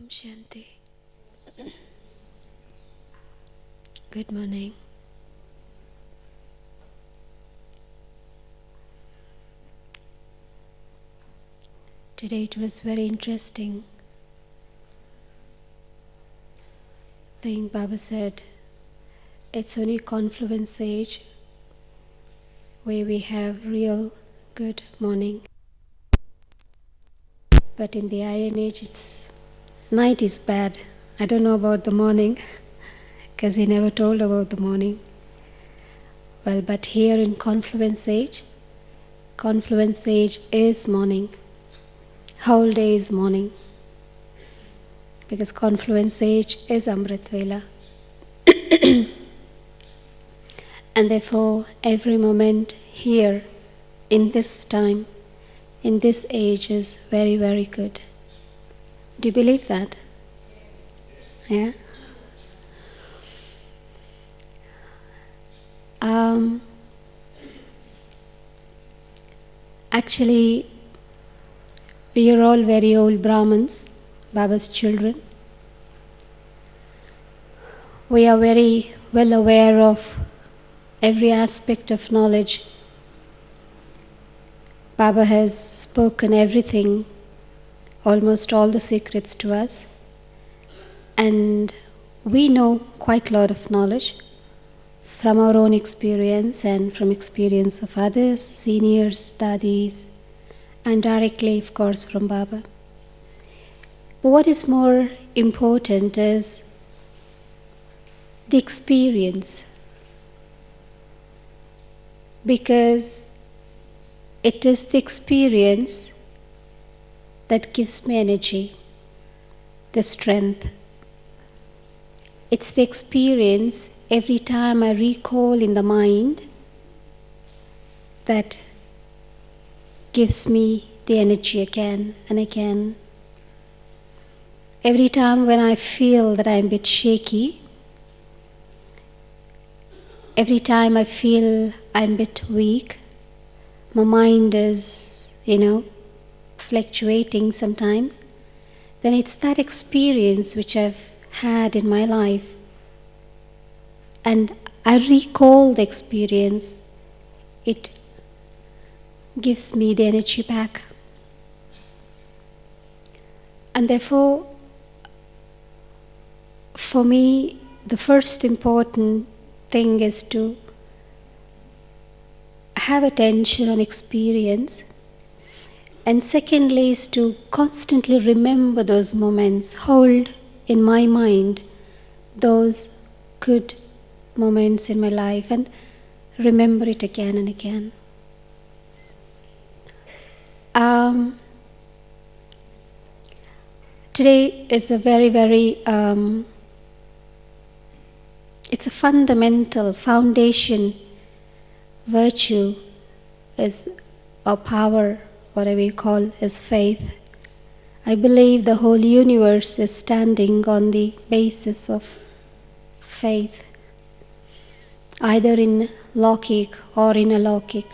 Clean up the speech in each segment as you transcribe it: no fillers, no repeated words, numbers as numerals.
Shanti. Good morning. Today it was very interesting thing Baba said. It's only confluence age where we have real good morning. But in the iron age, night is bad. I don't know about the morning because he never told about the morning. Well, but here in confluence age is morning. Whole day is morning. Because confluence age is Amrit Vela. And therefore, every moment here, in this time, in this age is very, very good. Do you believe that? Yeah? Actually, we are all very old Brahmins, Baba's children. We are very well aware of every aspect of knowledge. Baba has spoken everything, almost all the secrets to us. And we know quite a lot of knowledge from our own experience and from experience of others, seniors, dadis, and directly, of course, from Baba. But what is more important is the experience, because it is the experience that gives me energy, the strength. It's the experience every time I recall in the mind that gives me the energy again and again. Every time when I feel that I'm a bit shaky, every time I feel I'm a bit weak, my mind is, fluctuating sometimes, then it's that experience which I've had in my life. And I recall the experience. It gives me the energy back. And therefore, for me, the first important thing is to have attention on experience. And secondly is to constantly remember those moments, hold in my mind those good moments in my life and remember it again and again. Today is a very, very, it's a fundamental foundation virtue is a power, whatever you call, is faith. I believe the whole universe is standing on the basis of faith, either in Laukik or in Alaukik.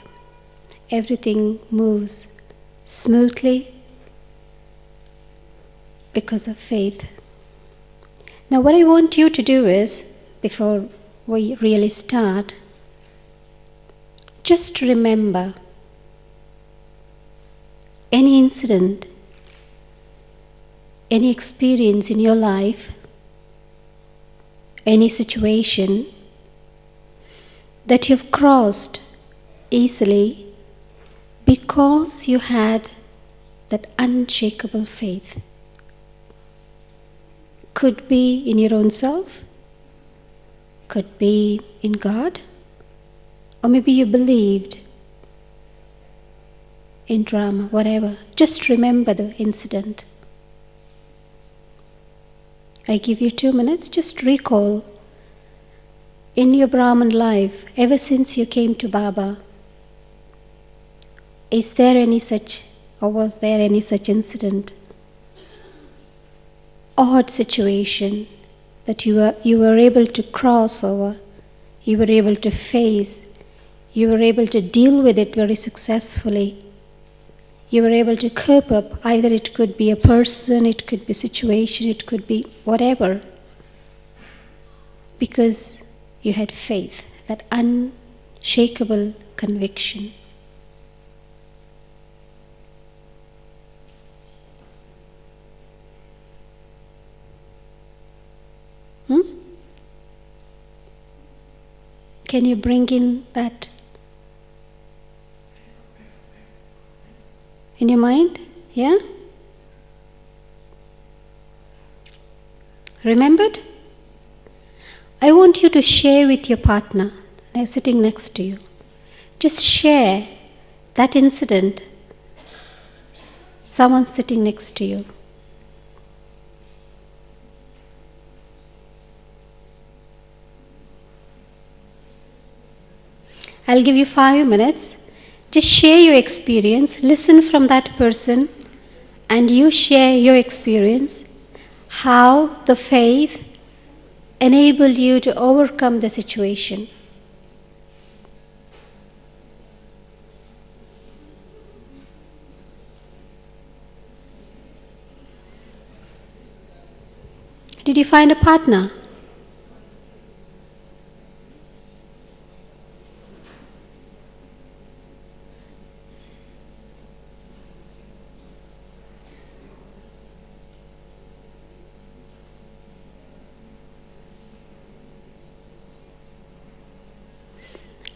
Everything moves smoothly because of faith. Now what I want you to do is, before we really start, just remember any incident, any experience in your life, any situation that you've crossed easily because you had that unshakable faith. Could be in your own self, could be in God, or maybe you believed in drama, whatever. Just remember the incident. I give you 2 minutes, just recall in your Brahman life, ever since you came to Baba, is there any such, or was there any such incident, odd situation that you were able to cross over, you were able to face, you were able to deal with it very successfully, you were able to cope up. Either it could be a person, it could be a situation, it could be whatever. Because you had faith, that unshakable conviction. Can you bring in that in your mind? Yeah? Remembered? I want you to share with your partner sitting next to you. Just share that incident. Someone sitting next to you. I'll give you 5 minutes. Just share your experience. Listen from that person and you share your experience. How the faith enabled you to overcome the situation. Did you find a partner?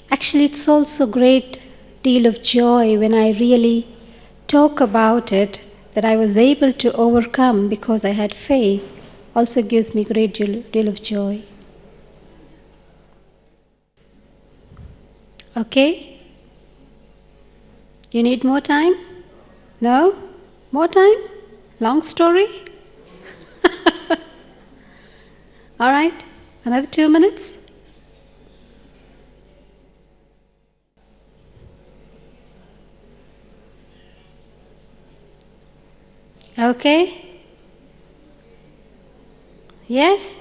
Actually, it's also a great deal of joy when I really talk about it, that I was able to overcome because I had faith. Also gives me a great deal of joy. Okay? You need more time? No? More time? Long story? All right, another 2 minutes. Okay? Yes?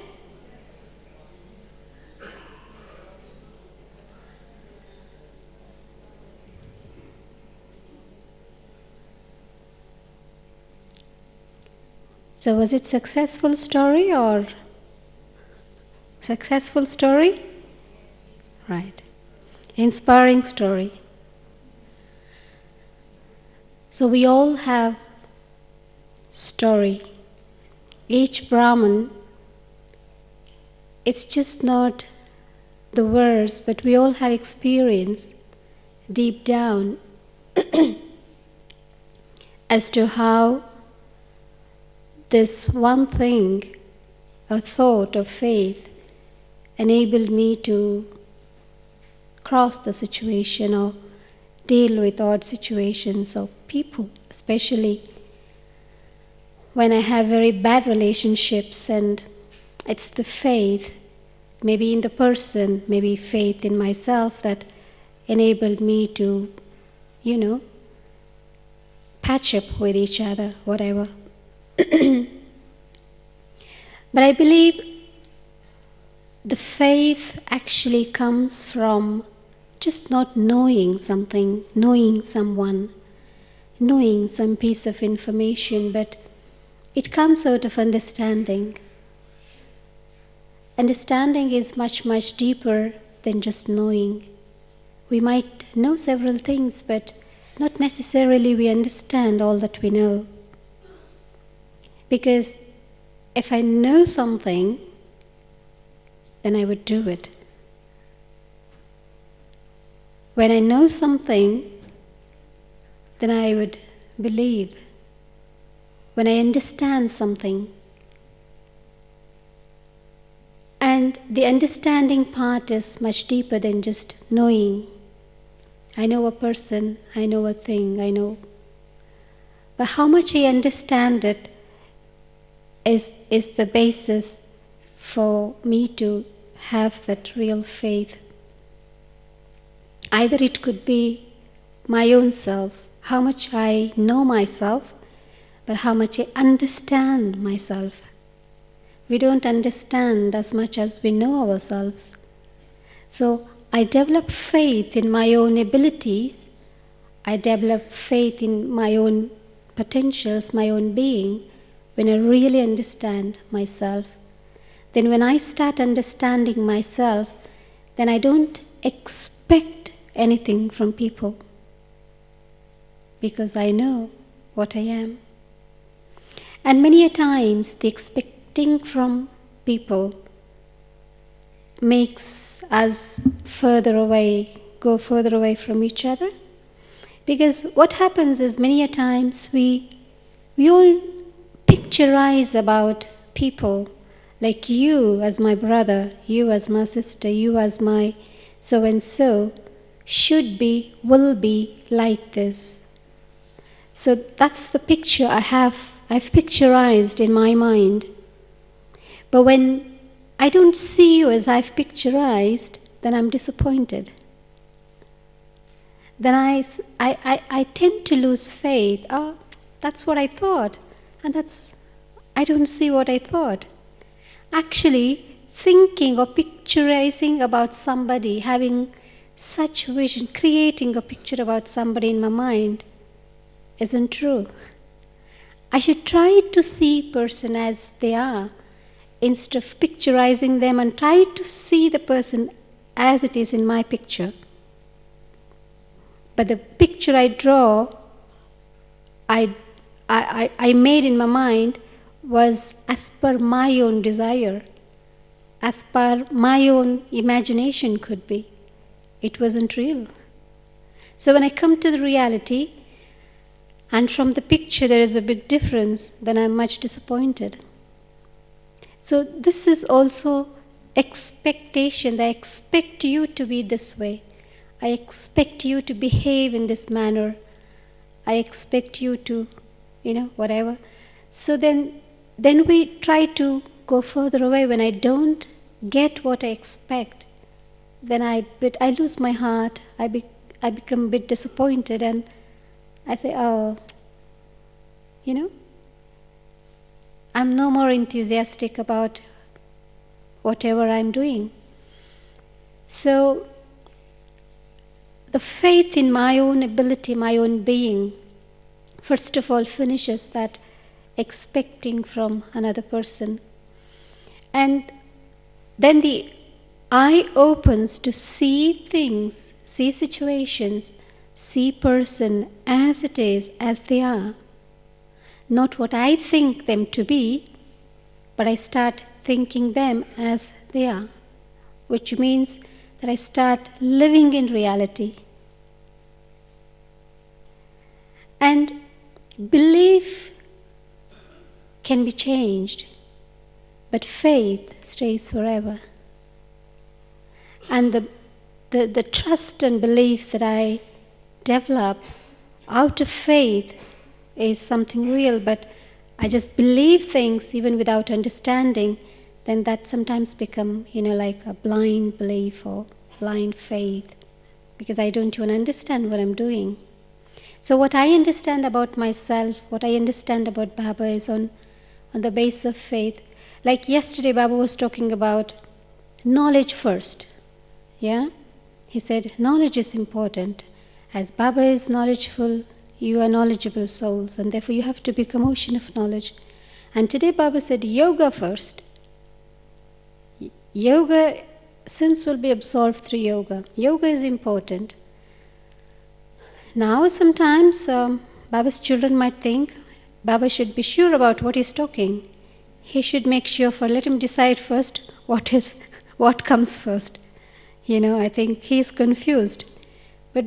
So was it successful story or successful story? Right. Inspiring story. So we all have story. Each Brahman, it's just not the words, but we all have experience deep down as to how this one thing, a thought of faith, enabled me to cross the situation or deal with odd situations of people, especially when I have very bad relationships, and it's the faith, maybe in the person, maybe faith in myself, that enabled me to, patch up with each other, whatever. But I believe the faith actually comes from just not knowing something, knowing someone, knowing some piece of information, but it comes out of understanding. Understanding is much, much deeper than just knowing. We might know several things, but not necessarily we understand all that we know. Because if I know something, then I would do it. When I know something, then I would believe. When I understand something. And the understanding part is much deeper than just knowing. I know a person, I know a thing, I know. But how much I understand it is the basis for me to have that real faith. Either it could be my own self, how much I know myself, but how much I understand myself. We don't understand as much as we know ourselves. So I develop faith in my own abilities. I develop faith in my own potentials, my own being, when I really understand myself. Then when I start understanding myself, then I don't expect anything from people, because I know what I am. And many a times the expecting from people makes us go further away from each other. Because what happens is many a times we all picturize about people, like you as my brother, you as my sister, you as my so-and-so, should be, will be like this. So that's the picture I've picturized in my mind. But when I don't see you as I've picturized, then I'm disappointed. Then I tend to lose faith. Oh, that's what I thought. And I don't see what I thought. Actually, thinking or picturizing about somebody, having such vision, creating a picture about somebody in my mind, isn't true. I should try to see person as they are, instead of picturizing them, and try to see the person as it is in my picture. But the picture I draw, I made in my mind, was as per my own desire, as per my own imagination could be. It wasn't real. So when I come to the reality, and from the picture there is a big difference, then I'm much disappointed. So this is also expectation. I expect you to be this way. I expect you to behave in this manner. I expect you to, whatever. So then we try to go further away. When I don't get what I expect, then I lose my heart. I become a bit disappointed, and I say, I'm no more enthusiastic about whatever I'm doing. So the faith in my own ability, my own being, first of all finishes that expecting from another person. And then the eye opens to see things, see situations, see person as it is, as they are. Not what I think them to be, but I start thinking them as they are, which means that I start living in reality. And belief can be changed, but faith stays forever. And the trust and belief that I develop out of faith is something real, but I just believe things even without understanding, then that sometimes become, like a blind belief or blind faith, because I don't even understand what I'm doing. So what I understand about myself, what I understand about Baba is on the basis of faith. Like yesterday, Baba was talking about knowledge first. Yeah? He said, knowledge is important. As Baba is knowledgeful, you are knowledgeable souls, and therefore you have to become ocean of knowledge. And today Baba said, yoga first. Yoga, sins will be absorbed through yoga. Yoga is important. Now sometimes Baba's children might think, Baba should be sure about what he's talking. He should make sure let him decide first what comes first. I think he's confused. But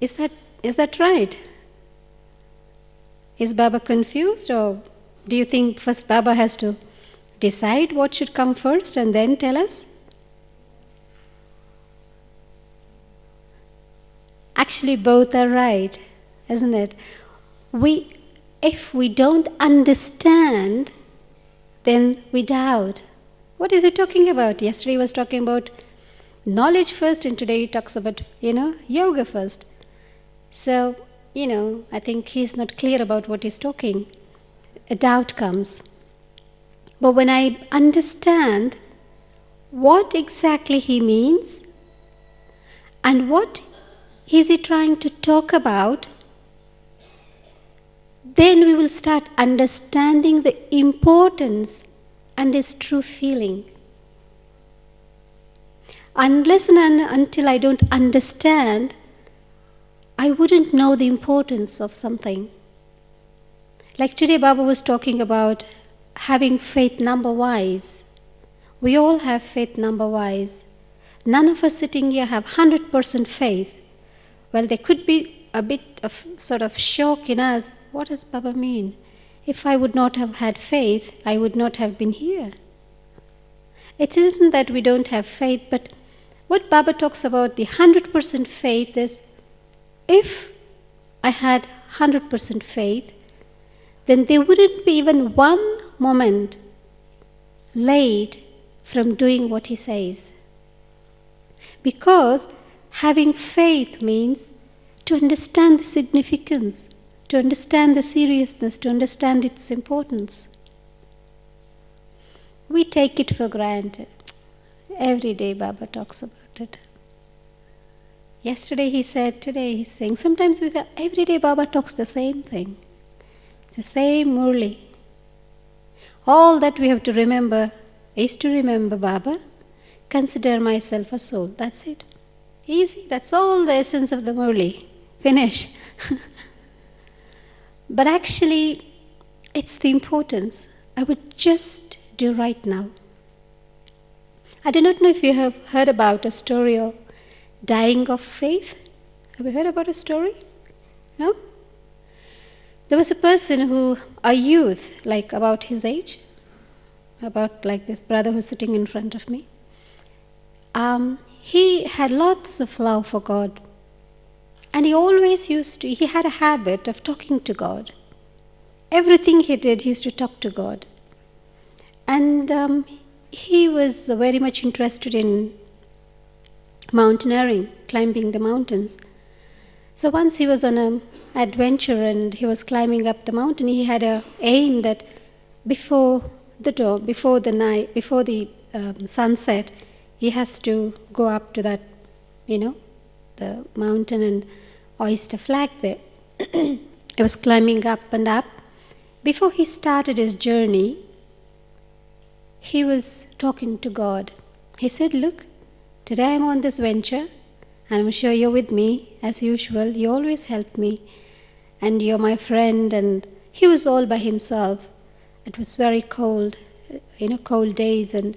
is that right? Is Baba confused, or do you think first Baba has to decide what should come first and then tell us? Actually, both are right, isn't it? If we don't understand, then we doubt. What is he talking about? Yesterday he was talking about knowledge first, and today he talks about, yoga first. So, I think he's not clear about what he's talking. A doubt comes. But when I understand what exactly he means and what is he trying to talk about? Then we will start understanding the importance and his true feeling. Unless and until I don't understand, I wouldn't know the importance of something. Like today, Baba was talking about having faith number-wise. We all have faith number-wise. None of us sitting here have 100% faith. Well, there could be a bit of sort of shock in us. What does Baba mean? If I would not have had faith, I would not have been here. It isn't that we don't have faith, but what Baba talks about, the 100% faith, is if I had 100% faith, then there wouldn't be even one moment late from doing what he says. Because having faith means to understand the significance, to understand the seriousness, to understand its importance. We take it for granted. Every day Baba talks about it. Yesterday he said, today he's saying. Sometimes we say, every day Baba talks the same thing. It's the same Murli. All that we have to remember is to remember Baba, consider myself a soul. That's it. Easy. That's all the essence of the Murli. Finish. But actually, it's the importance. I would just do right now. I do not know if you have heard about a story of dying of faith. Have you heard about a story? No? There was a person a youth, like about his age, about like this brother who's sitting in front of me. He had lots of love for God. And he had a habit of talking to God. Everything he did, he used to talk to God. And he was very much interested in mountaineering, climbing the mountains. So once he was on an adventure and he was climbing up the mountain, he had an aim that before the sunset, he has to go up to that, the mountain and hoist a flag there. He was climbing up and up. Before he started his journey, he was talking to God. He said, look, today I'm on this venture, and I'm sure you're with me, as usual. You always help me, and you're my friend. And he was all by himself. It was very cold, cold days, and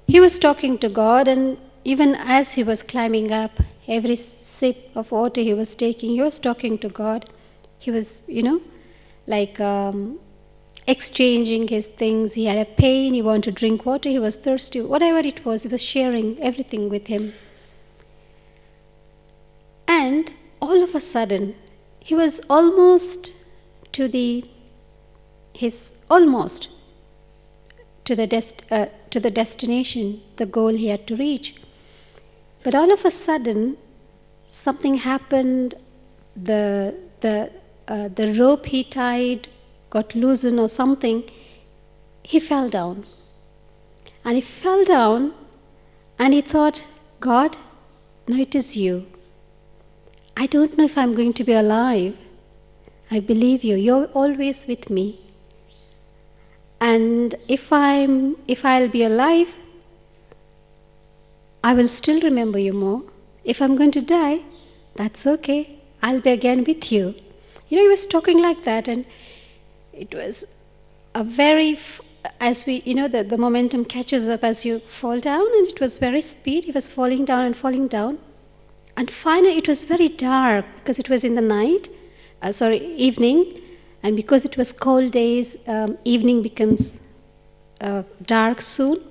he was talking to God, and even as he was climbing up, every sip of water he was taking, he was talking to God. He was, exchanging his things. He had a pain, he wanted to drink water, he was thirsty, whatever it was, he was sharing everything with him. And all of a sudden, he was almost to the destination, the goal he had to reach. But all of a sudden, something happened. The rope he tied got loosened or something. He fell down. And he fell down and he thought, God, now it is you. I don't know if I'm going to be alive. I believe you. You're always with me. And if I'll be alive, I will still remember you more. If I'm going to die, that's okay. I'll be again with you. He was talking like that, and it was a very, the momentum catches up as you fall down, and it was very speed. He was falling down and falling down. And finally, it was very dark because it was in the evening. And because it was cold days, evening becomes dark soon.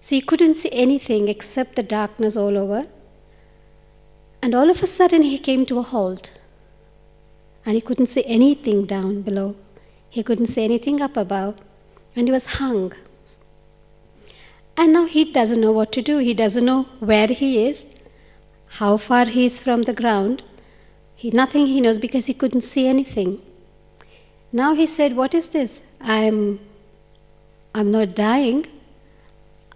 So he couldn't see anything except the darkness all over. And all of a sudden, he came to a halt. And he couldn't see anything down below. He couldn't see anything up above. And he was hung. And now he doesn't know what to do. He doesn't know where he is, how far he is from the ground. Nothing he knows because he couldn't see anything. Now he said, what is this? I'm not dying.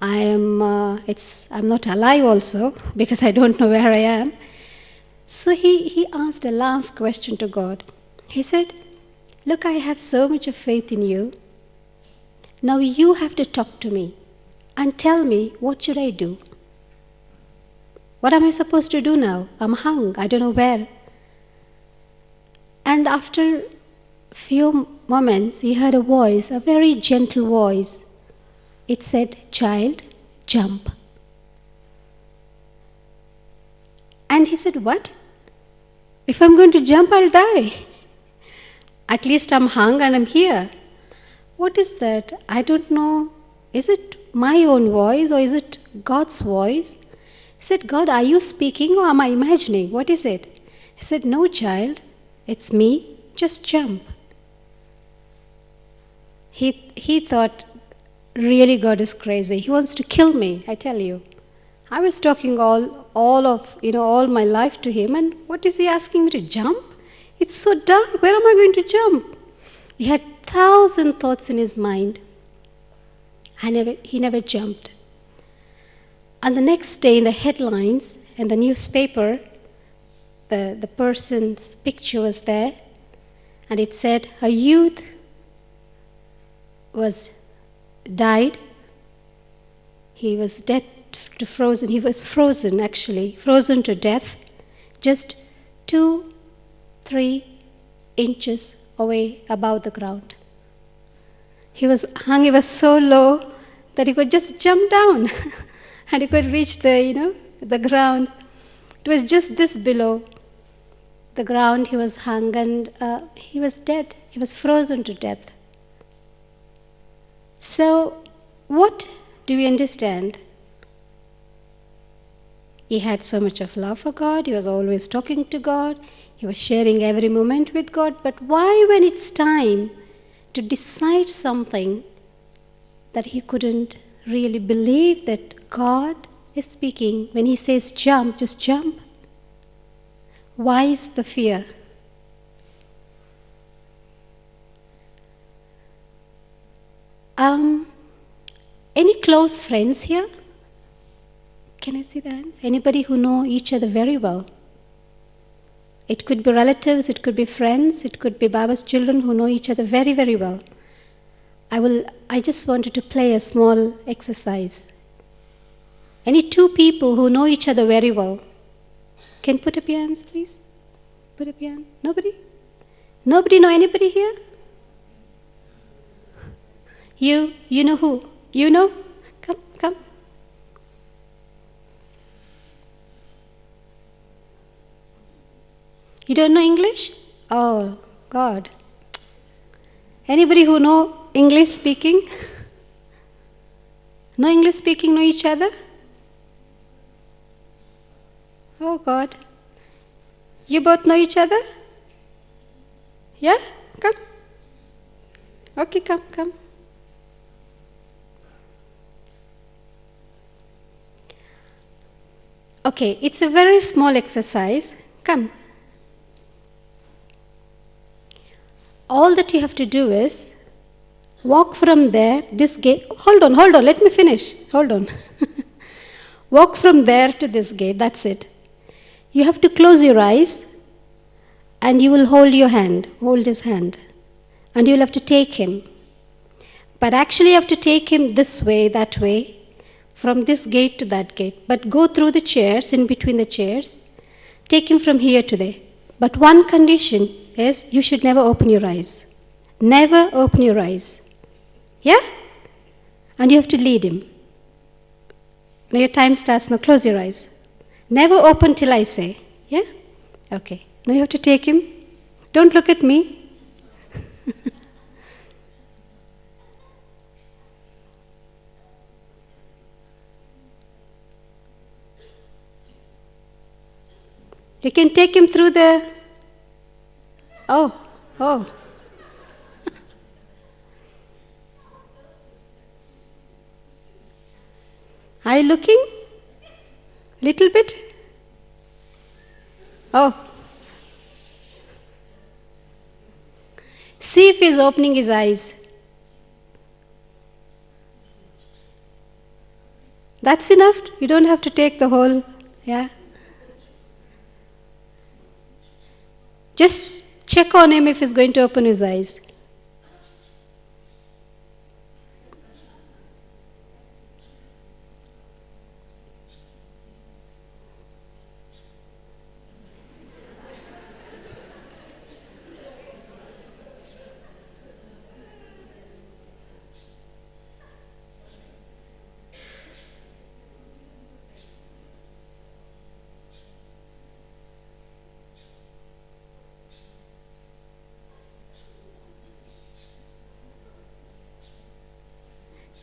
I'm not alive also because I don't know where I am. So he asked a last question to God. He said, "Look, I have so much of faith in you. Now you have to talk to me and tell me, what should I do? What am I supposed to do now? I'm hung, I don't know where." And after few moments, he heard a voice, a very gentle voice. It said, "Child, jump." And he said, "What? If I'm going to jump, I'll die. At least I'm hung and I'm here. What is that? I don't know. Is it my own voice or is it God's voice?" He said, "God, are you speaking or am I imagining? What is it?" He said, "No, child, it's me. Just jump." He thought, really, God is crazy. He wants to kill me, I tell you. I was talking all my life to him, and what is he asking me to jump? It's so dark. Where am I going to jump? He had 1,000 thoughts in his mind. He never jumped. And the next day, in the headlines in the newspaper, the person's picture was there, and it said, "A youth was died. He was dead to frozen. He was frozen, actually, frozen to death, just 2-3 inches away above the ground. He was hung. He was so low that he could just jump down, and he could reach the ground. It was just this below the ground. He was hung, and he was dead. He was frozen to death." So, what do we understand? He had so much of love for God. He was always talking to God. He was sharing every moment with God. But why, when it's time to decide something, that he couldn't really believe that God is speaking? When he says jump, just jump. Why is the fear? Any close friends here? Can I see the hands? Anybody who know each other very well? It could be relatives, it could be friends, it could be Baba's children who know each other very, very well. I just wanted to play a small exercise. Any two people who know each other very well? Can put up your hands, please? Put up your hand. Nobody? Nobody know anybody here? You know who? You know? Come. You don't know English? Oh, God. Anybody who know English speaking? No English speaking, know each other? Oh, God. You both know each other? Yeah? Come. Okay, come. Okay, it's a very small exercise. Come. All that you have to do is walk from there, this gate. Hold on, let me finish. Hold on. Walk from there to this gate, that's it. You have to close your eyes and you will hold his hand. And you will have to take him. But actually you have to take him this way, that way, from this gate to that gate. But go through the chairs, in between the chairs. Take him from here to there. But one condition is you should never open your eyes. Never open your eyes. Yeah? And you have to lead him. Now your time starts now. Close your eyes. Never open till I say. Yeah? Okay. Now you have to take him. Don't look at me. You can take him through the... Oh. Are you looking? Little bit? Oh. See if he's opening his eyes. That's enough. You don't have to take the whole, yeah. Just check on him if he's going to open his eyes.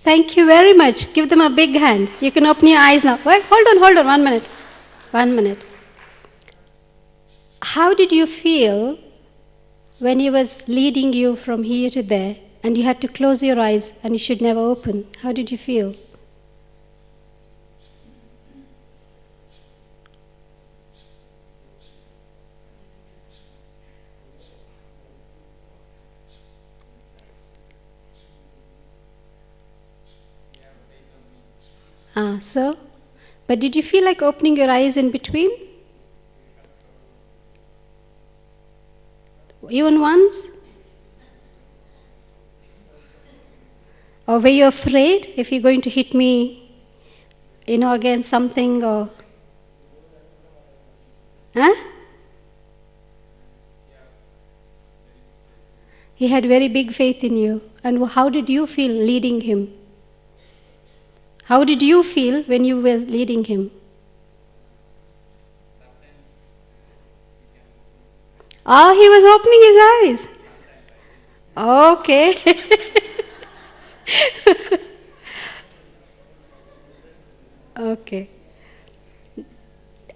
Thank you very much. Give them a big hand. You can open your eyes now. Wait, hold on, 1 minute. 1 minute. How did you feel when he was leading you from here to there and you had to close your eyes and you should never open? How did you feel? So? But did you feel like opening your eyes in between? Even once? Or were you afraid if you're going to hit me, again something or... Huh? He had very big faith in you. And how did you feel leading him? How did you feel when you were leading him? Oh, he was opening his eyes. Okay. Okay.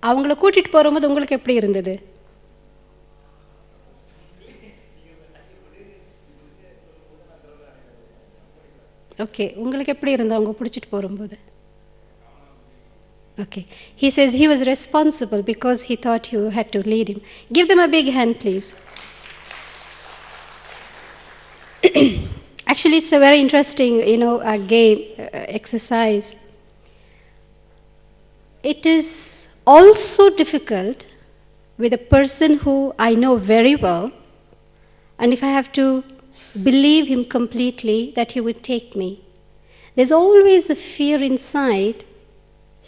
அவங்கள கூட்டிட்டு போகும்போது உங்களுக்கு எப்படி இருந்தது? Okay, உங்களுக்கு எப்படி இருந்தது அவங்க பிடிச்சிட்டு போகும்போது? Okay. He says he was responsible because he thought you had to lead him. Give them a big hand, please. Actually, it's a very interesting, game, exercise. It is also difficult with a person who I know very well, and if I have to believe him completely that he would take me. There's always a fear inside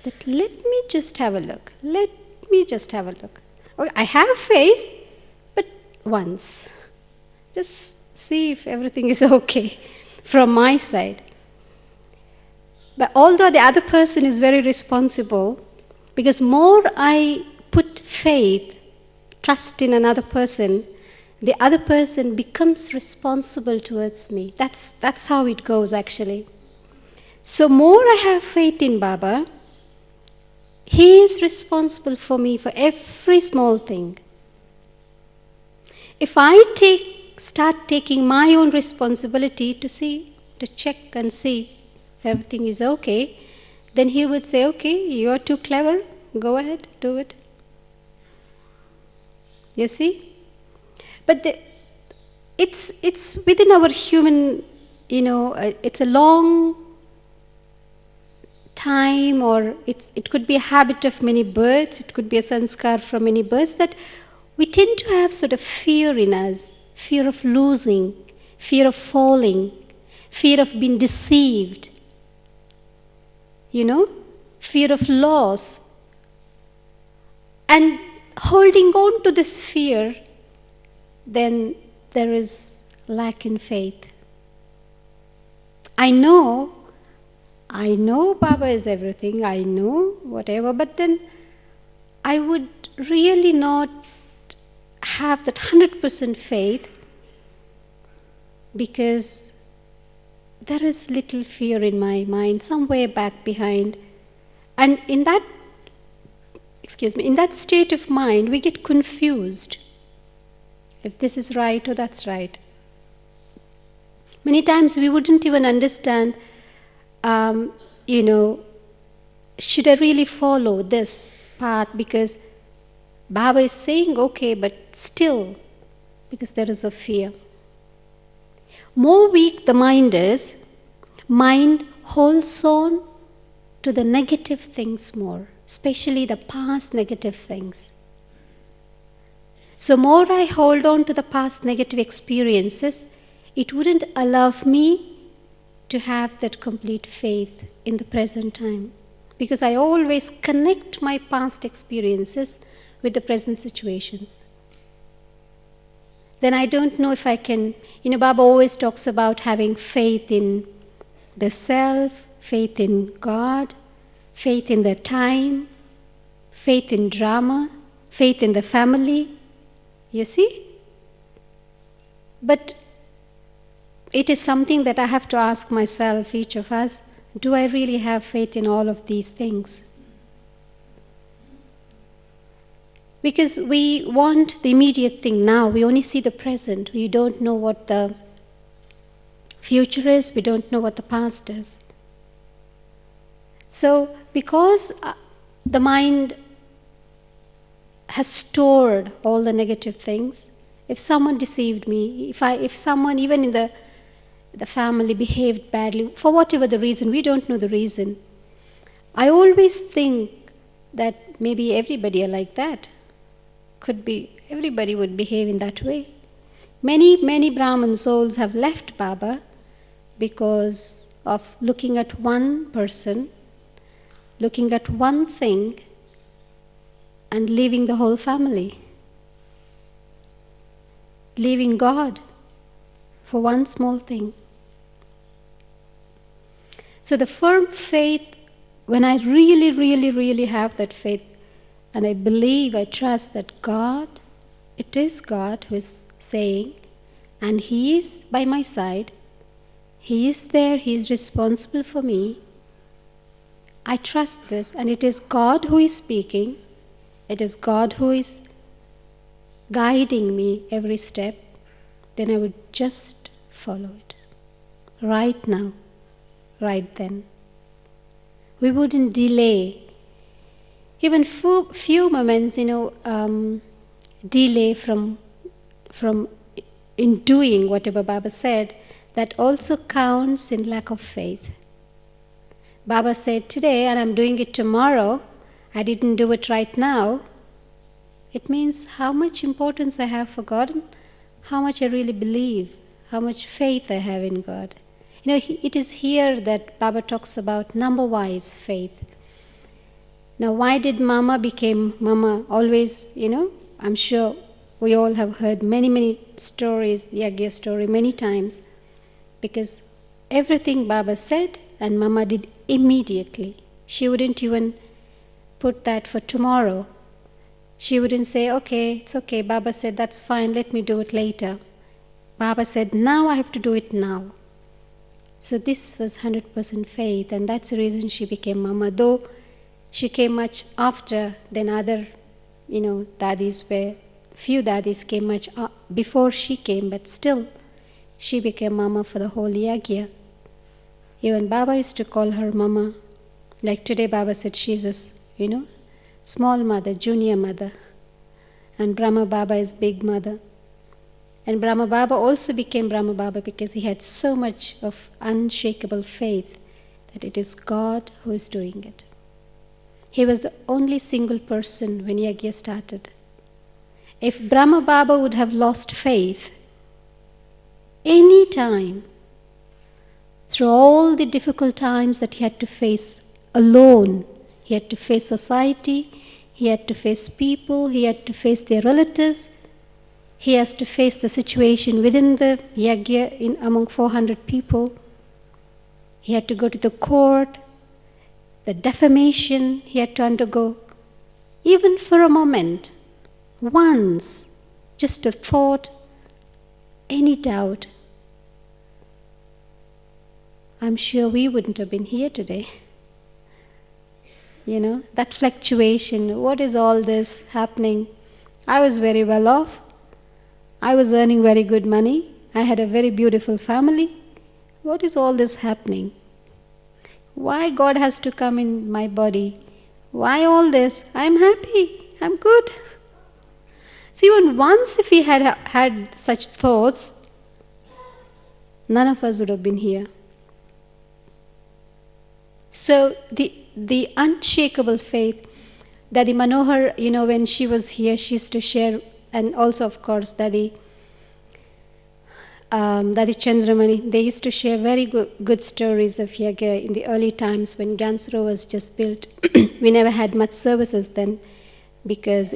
that let me just have a look. Let me just have a look. Okay, I have faith, but once. Just see if everything is okay from my side. But although the other person is very responsible, because more I put faith, trust in another person, the other person becomes responsible towards me. That's how it goes actually. So more I have faith in Baba, he is responsible for me for every small thing. If I start taking my own responsibility to check and see if everything is okay, then he would say, okay, you are too clever, go ahead, do it. You see? But it's within our human, it's a long time, or it could be a habit of many births, it could be a sanskar from many births, that we tend to have sort of fear in us, fear of losing, fear of falling, fear of being deceived, fear of loss. And holding on to this fear, then there is lack in faith. I know Baba is everything, I know whatever, but then I would really not have that 100% faith, because there is little fear in my mind, somewhere back behind. And in that state of mind, we get confused if this is right or that's right. Many times we wouldn't even understand, should I really follow this path, because Baba is saying okay, but still, because there is a fear. More weak the mind holds on to the negative things more, especially the past negative things. So more I hold on to the past negative experiences, it wouldn't allow me to have that complete faith in the present time. Because I always connect my past experiences with the present situations. Then I don't know if I can, Baba always talks about having faith in the self, faith in God, faith in the time, faith in drama, faith in the family. You see? But it is something that I have to ask myself, each of us, do I really have faith in all of these things? Because we want the immediate thing now. We only see the present. We don't know what the future is. We don't know what the past is. So, because the mind has stored all the negative things, if someone deceived me, if someone even in the family behaved badly, for whatever the reason, we don't know the reason, I always think that maybe everybody are like that. Could be, everybody would behave in that way. Many Brahman souls have left Baba because of looking at one person, looking at one thing, and leaving the whole family. Leaving God for one small thing. So the firm faith, when I really have that faith, and I believe, I trust that God, it is God who is saying, and He is by my side, He is there, He is responsible for me. I trust this, and it is God who is speaking, it is God who is guiding me every step, then I would just follow it. Right now, right then. We wouldn't delay. Even few moments, delay from in doing whatever Baba said, that also counts in lack of faith. Baba said today, and I'm doing it tomorrow, I didn't do it right now. It means how much importance I have for God and how much I really believe, how much faith I have in God. It is here that Baba talks about number-wise faith. Now, why did Mama became Mama? Always, I'm sure we all have heard many stories, Yagya story, many times. Because everything Baba said and Mama did immediately. She wouldn't even put that for tomorrow. She wouldn't say, okay, it's okay, Baba said, that's fine, let me do it later. Baba said, now I have to do it now. So this was 100% faith, and that's the reason she became Mama. Though she came much after than other, dadis were, few dadis came much before she came, but still she became Mama for the whole Yagya. Even Baba used to call her Mama. Like today Baba said she's a, small mother, junior mother. And Brahma Baba is big mother. And Brahma Baba also became Brahma Baba because he had so much of unshakable faith that it is God who is doing it. He was the only single person when Yagya started. If Brahma Baba would have lost faith any time, through all the difficult times that he had to face alone, he had to face society, he had to face people, he had to face their relatives, he has to face the situation within the Yagya among 400 people. He had to go to the court, the defamation he had to undergo. Even for a moment, once, just a thought, any doubt, I'm sure we wouldn't have been here today. That fluctuation, what is all this happening? I was very well off. I was earning very good money. I had a very beautiful family. What is all this happening? Why God has to come in my body? Why all this? I'm happy. I'm good. So even once if we had had such thoughts, none of us would have been here. So the unshakable faith, Daddy Manohar, when she was here, she used to share and also, of course, Daddy Chandramani, they used to share very good stories of yoga in the early times when Gansro was just built. We never had much services then because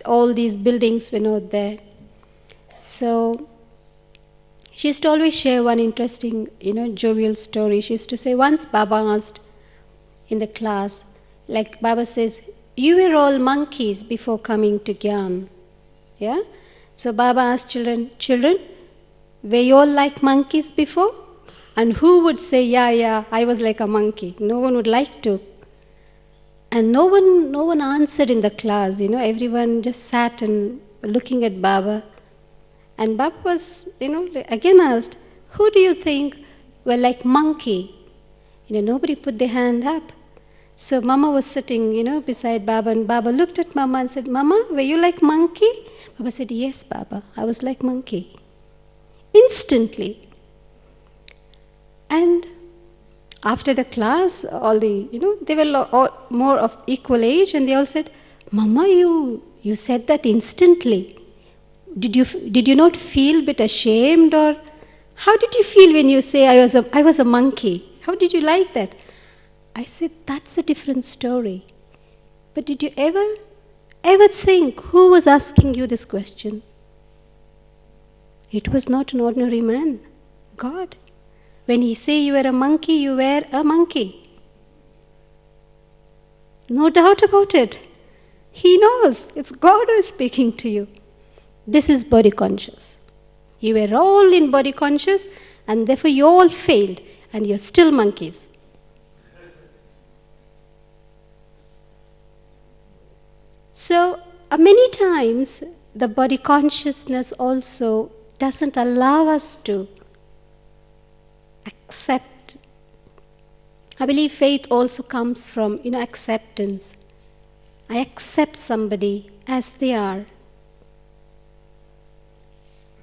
all these buildings were not there. So she used to always share one interesting, jovial story. She used to say, once Baba asked in the class, like Baba says, you were all monkeys before coming to Gyan. Yeah? So Baba asked children, were you all like monkeys before? And who would say, yeah, I was like a monkey? No one would like to. And no one answered in the class, everyone just sat and looking at Baba. And Baba was, again asked, who do you think were like monkey? Nobody put their hand up. So Mama was sitting, beside Baba, and Baba looked at Mama and said, Mama, were you like monkey? Baba said, yes, Baba, I was like monkey. Instantly. And after the class, they were all more of equal age, and they all said, Mama, you said that instantly. Did you not feel a bit ashamed, or how did you feel when you say I was a monkey? How did you like that? I said, that's a different story. But did you ever think who was asking you this question? It was not an ordinary man, God. When he say you were a monkey, you were a monkey. No doubt about it. He knows. It's God who is speaking to you. This is body conscious. You were all in body conscious, and therefore you all failed, and you're still monkeys. So many times the body consciousness also doesn't allow us to accept. I believe faith also comes from, acceptance. I accept somebody as they are.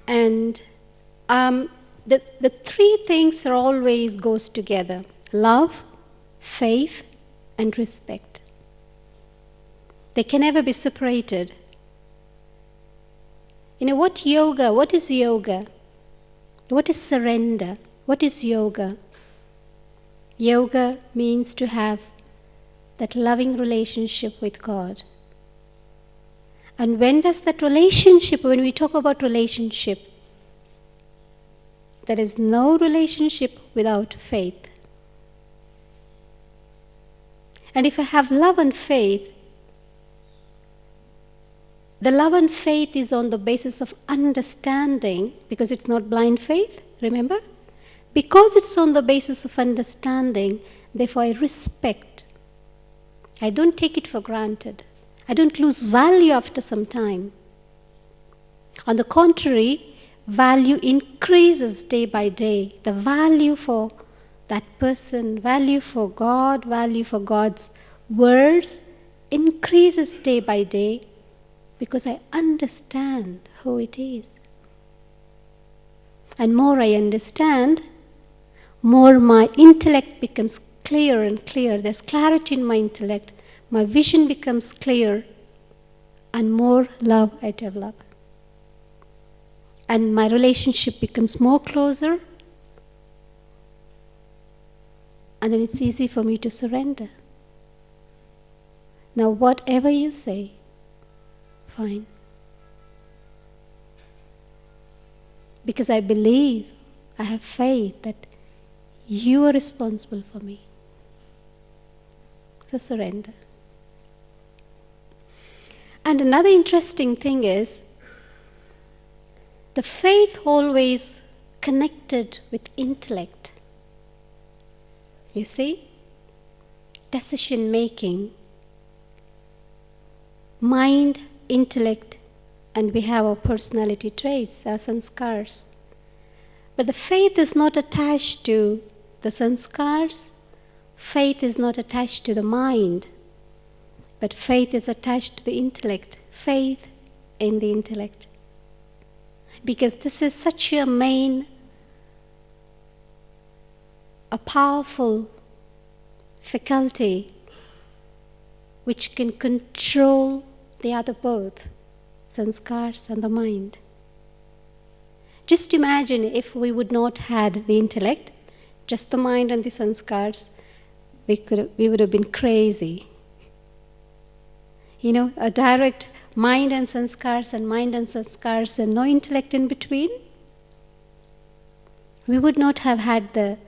And the three things are always goes together: love, faith, and respect. They can never be separated. What is yoga? What is surrender? What is yoga? Yoga means to have that loving relationship with God. And when does that relationship, when we talk about relationship, there is no relationship without faith. And if I have love and faith, the love and faith is on the basis of understanding, because it's not blind faith, remember? Because it's on the basis of understanding, therefore I respect. I don't take it for granted. I don't lose value after some time. On the contrary, value increases day by day. The value for that person, value for God, value for God's words increases day by day, because I understand who it is. And more I understand, more my intellect becomes clear and clear. There's clarity in my intellect. My vision becomes clear, and more love I develop. And my relationship becomes more closer, and then it's easy for me to surrender. Now, whatever you say, fine. Because I believe, I have faith that you are responsible for me. So surrender. And another interesting thing is, the faith always connected with intellect. You see? Decision making. Mind, intellect, and we have our personality traits, our sanskars. But the faith is not attached to the sanskars. Faith is not attached to the mind. But faith is attached to the intellect. Faith in the intellect. Because this is such a powerful faculty which can control the other both, sanskars, and the mind. Just imagine if we would not had the intellect, just the mind and the sanskars, we would have been crazy. A direct mind and sanskars and no intellect in between. We would not have had the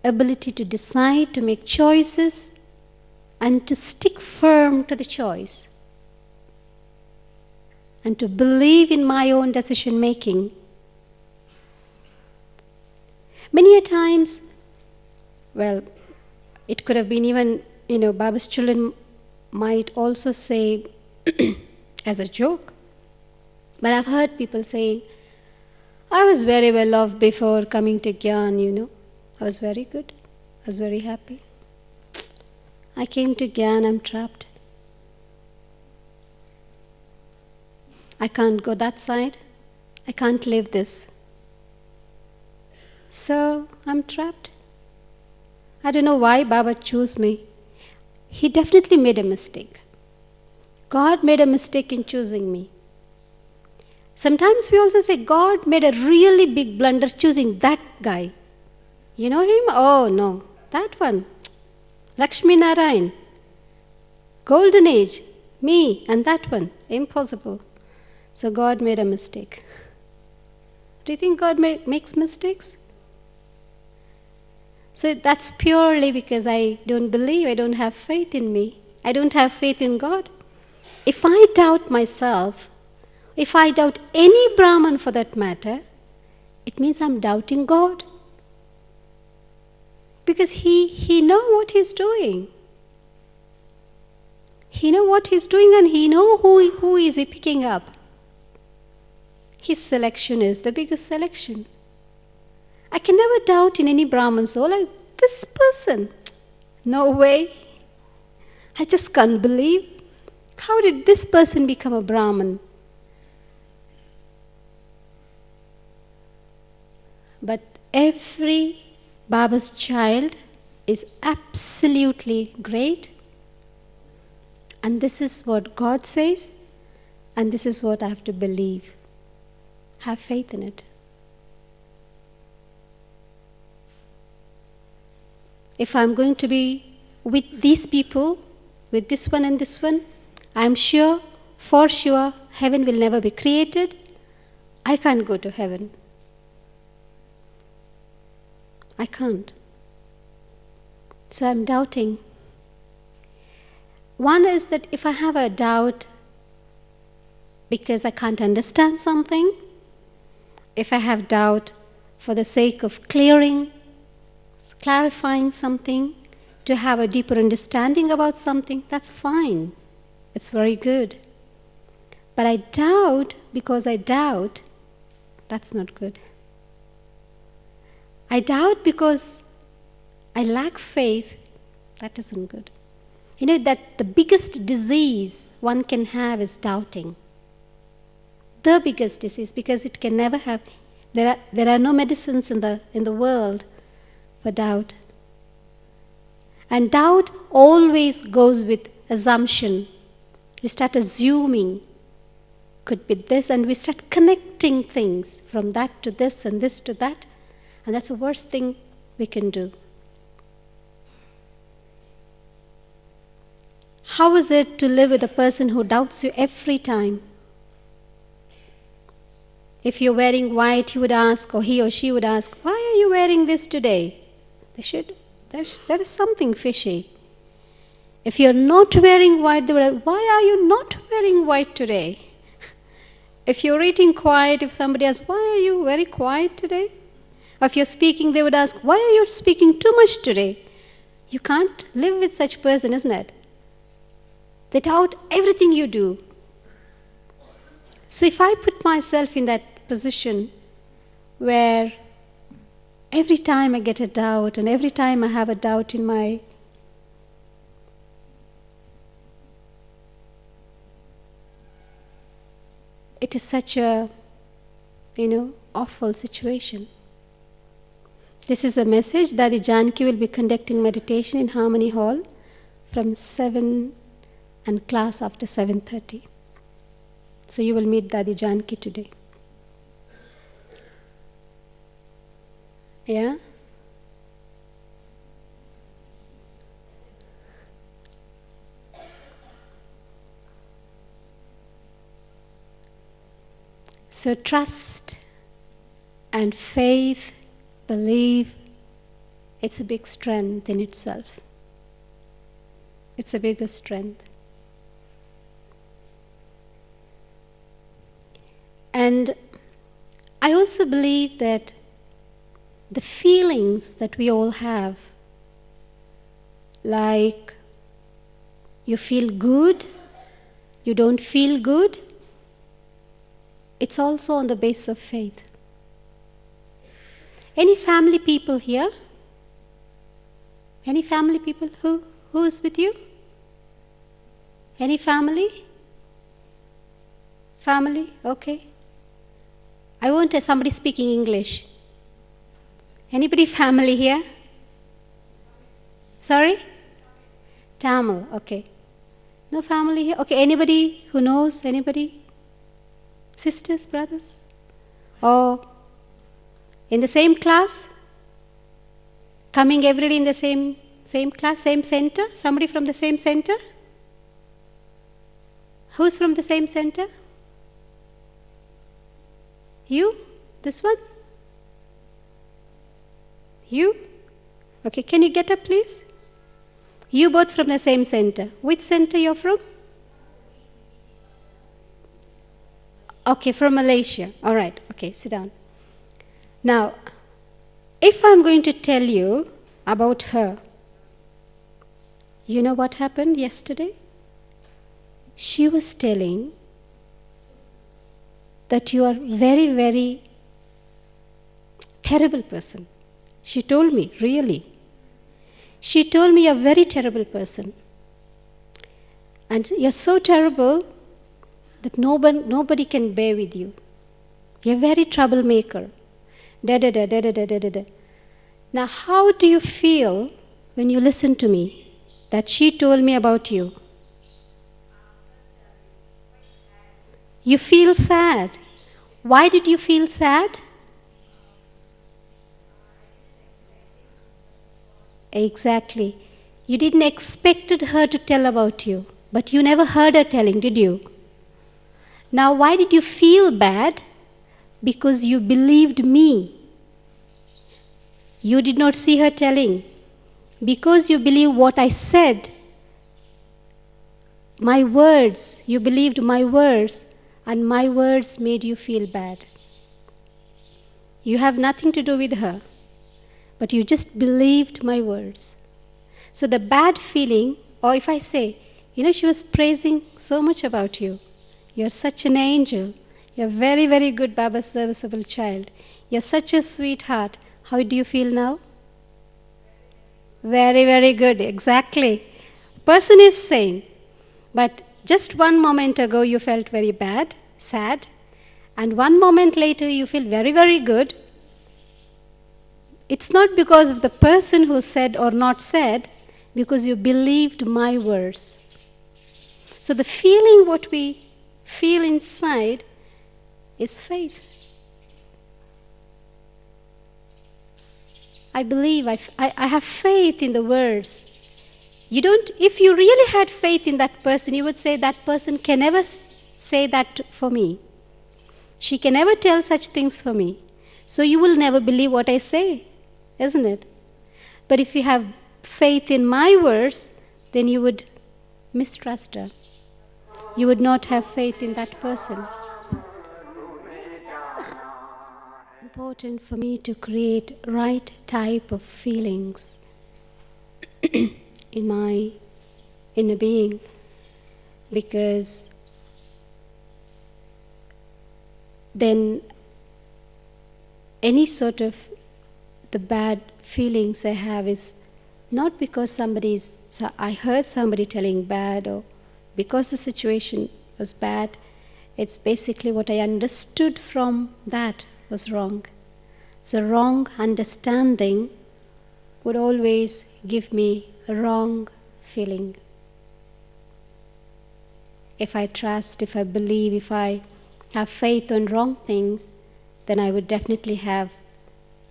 ability to decide, to make choices, and to stick firm to the choice, and to believe in my own decision making. Many a times, it could have been even, Baba's children might also say as a joke, but I've heard people saying, I was very well off before coming to Gyan, I was very good, I was very happy. I came to Gyan, I'm trapped. I can't go that side, I can't live this. So I'm trapped. I don't know why Baba chose me. He definitely made a mistake. God made a mistake in choosing me. Sometimes we also say God made a really big blunder choosing that guy. You know him? Oh no, that one. Lakshmi Narayan. Golden age. Me and that one. Impossible. So God made a mistake. Do you think God makes mistakes? So that's purely because I don't believe, I don't have faith in me. I don't have faith in God. If I doubt myself, if I doubt any Brahman for that matter, it means I'm doubting God. Because he knows what he's doing. He knows what he's doing and he knows who is he picking up. His selection is the biggest selection. I can never doubt in any Brahman soul, this person, no way. I just can't believe. How did this person become a Brahman? But every Baba's child is absolutely great. And this is what God says, and this is what I have to believe. Have faith in it. If I'm going to be with these people, with this one and this one, I'm sure, for sure, heaven will never be created. I can't go to heaven. I can't. So I'm doubting. One is that if I have a doubt because I can't understand something, if I have doubt for the sake of clarifying something, to have a deeper understanding about something, that's fine. It's very good. But I doubt because I doubt, that's not good. I doubt because I lack faith, that isn't good. You know that the biggest disease one can have is doubting. The biggest disease, because it can never have, there are no medicines in the world for doubt. And doubt always goes with assumption. We start assuming, could be this, and we start connecting things from that to this and this to that, and that's the worst thing we can do. How is it to live with a person who doubts you every time? If you're wearing white, he would ask, or he or she would ask, why are you wearing this today? There is something fishy. If you're not wearing white, they would ask, why are you not wearing white today? If you're eating quiet, if somebody asks, why are you very quiet today? Or if you're speaking, they would ask, why are you speaking too much today? You can't live with such person, isn't it? They doubt everything you do. So if I put myself in that position where every time I get a doubt and every time I have a doubt in my it is such a, awful situation. This is a message that the Janki will be conducting meditation in Harmony Hall from 7 and class after 7:30. So you will meet Dadi Janki today. Yeah? So trust and faith, believe, it's a big strength in itself. It's a bigger strength. And I also believe that the feelings that we all have, like you feel good, you don't feel good, it's also on the basis of faith. Any family people here? Any family people? Who is with you? Any family? Family? Okay. I want somebody speaking English. Anybody family here? Sorry? Tamil, okay. No family here? Okay, anybody who knows? Anybody? Sisters, brothers? Or in the same class? Coming every day in the same class, same center? Somebody from the same center? Who's from the same center? You? This one? You? Okay, can you get up please? You both from the same center. Which center you're from? Okay, from Malaysia. All right, okay, sit down. Now, if I'm going to tell you about her, you know what happened yesterday? She was telling that you are very, very terrible person. She told me, really. She told me you're a very terrible person. And you're so terrible that nobody can bear with you. You're a very troublemaker. Da-da-da-da-da-da-da-da. Now, how do you feel when you listen to me that she told me about you? You feel sad. Why did you feel sad? Exactly. You didn't expect her to tell about you, but you never heard her telling, did you? Now, why did you feel bad? Because you believed me. You did not see her telling. Because you believe what I said, my words, you believed my words, and my words made you feel bad. You have nothing to do with her, but you just believed my words. So the bad feeling, or if I say, she was praising so much about you. You're such an angel. You're a very, very good Baba's serviceable child. You're such a sweetheart. How do you feel now? Very, very good. Exactly. Person is same. But just one moment ago you felt very bad, sad. And one moment later you feel very, very good. It's not because of the person who said or not said, because you believed my words. So the feeling what we feel inside is faith. I believe, I have faith in the words. If you really had faith in that person, you would say that person can never say that for me. She can never tell such things for me. So you will never believe what I say, isn't it? But if you have faith in my words, then you would mistrust her. You would not have faith in that person. Important for me to create right type of feelings in my inner being, because then any sort of the bad feelings I have is not because I heard somebody telling bad or because the situation was bad. It's basically what I understood from that was wrong. So wrong understanding would always give me a wrong feeling. if I trust, if I believe, if I have faith on wrong things, then I would definitely have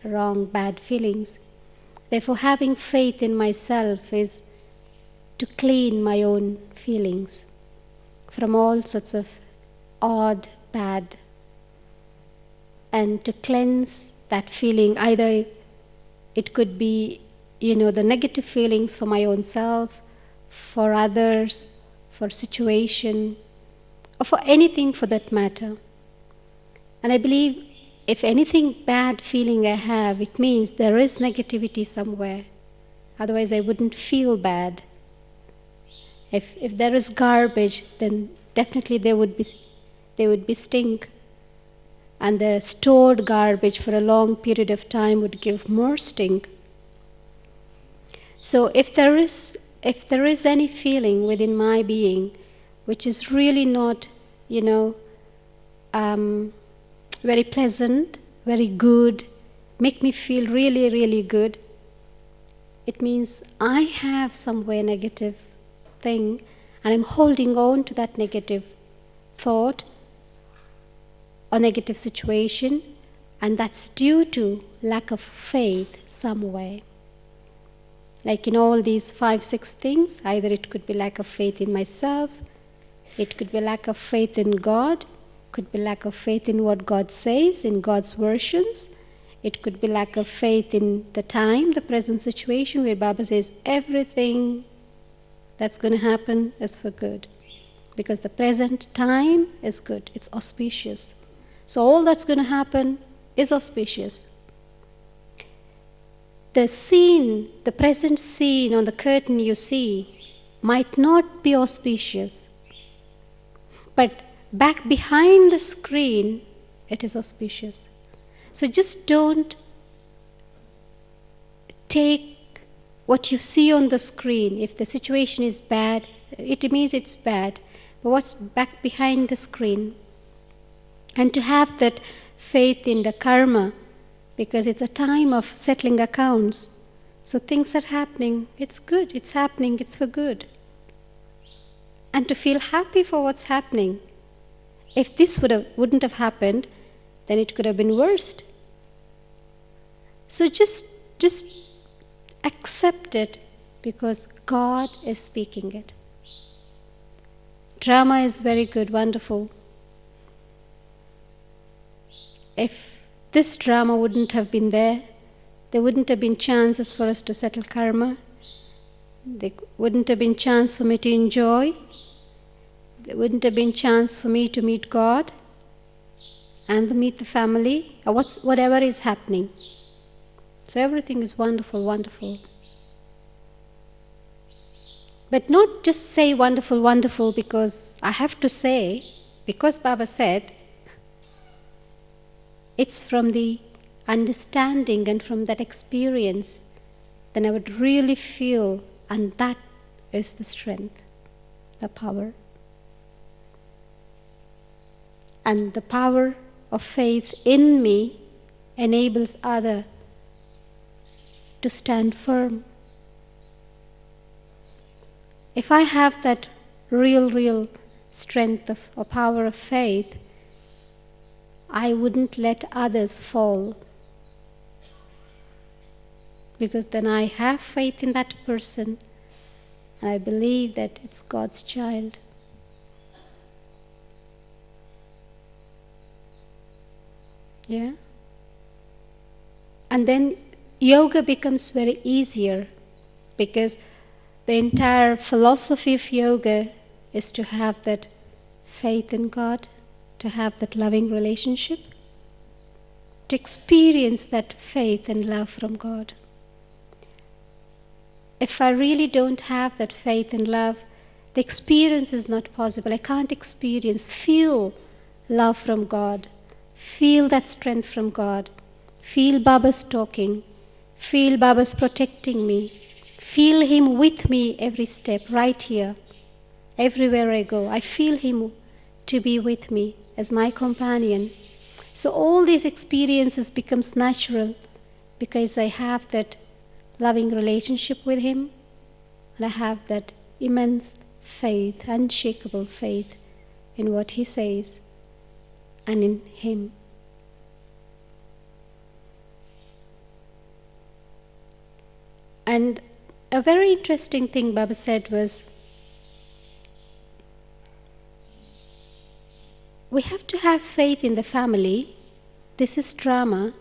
wrong, bad feelings. Therefore, having faith in myself is to clean my own feelings from all sorts of odd, bad, and to cleanse that feeling. Either it could be, the negative feelings for my own self, for others, for situation, or for anything for that matter. And I believe if anything bad feeling I have, it means there is negativity somewhere. Otherwise I wouldn't feel bad. If there is garbage, then definitely there would be stink. And the stored garbage for a long period of time would give more stink. So if there is any feeling within my being which is really not, very pleasant, very good, make me feel really, really good, it means I have somewhere negative thing and I'm holding on to that negative thought or negative situation, and that's due to lack of faith somewhere. Like in all these 5-6 things, either it could be lack of faith in myself, it could be lack of faith in God, could be lack of faith in what God says, in God's versions. It could be lack of faith in the time, the present situation, where Baba says everything that's going to happen is for good. Because the present time is good, it's auspicious. So all that's going to happen is auspicious. The scene, the present scene on the curtain you see, might not be auspicious. But back behind the screen, it is auspicious. So just don't take what you see on the screen. If the situation is bad, it means it's bad. But what's back behind the screen? And to have that faith in the karma, because it's a time of settling accounts. So things are happening, it's good, it's happening, it's for good. And to feel happy for what's happening. If this wouldn't have happened, then it could have been worse. So just accept it, because God is speaking it. Drama is very good, wonderful. If this drama wouldn't have been there wouldn't have been chances for us to settle karma. There wouldn't have been chance for me to enjoy. There wouldn't have been chance for me to meet God and to meet the family, or whatever is happening. So everything is wonderful, wonderful. But not just say wonderful, wonderful, because I have to say, because Baba said, it's from the understanding and from that experience, then I would really feel, and that is the strength, the power. And the power of faith in me enables others to stand firm. If I have that real strength or power of faith, I wouldn't let others fall. Because then I have faith in that person, and I believe that it's God's child. Yeah? And then yoga becomes very easier, because the entire philosophy of yoga is to have that faith in God, to have that loving relationship, to experience that faith and love from God. If I really don't have that faith and love, the experience is not possible. I can't feel love from God, feel that strength from God, feel Baba's talking, feel Baba's protecting me, feel Him with me every step, right here, everywhere I go. I feel Him to be with me as my companion. So all these experiences becomes natural because I have that loving relationship with Him, and I have that immense faith, unshakable faith in what he says and in him. And a very interesting thing Baba said was, we have to have faith in the family. This is drama.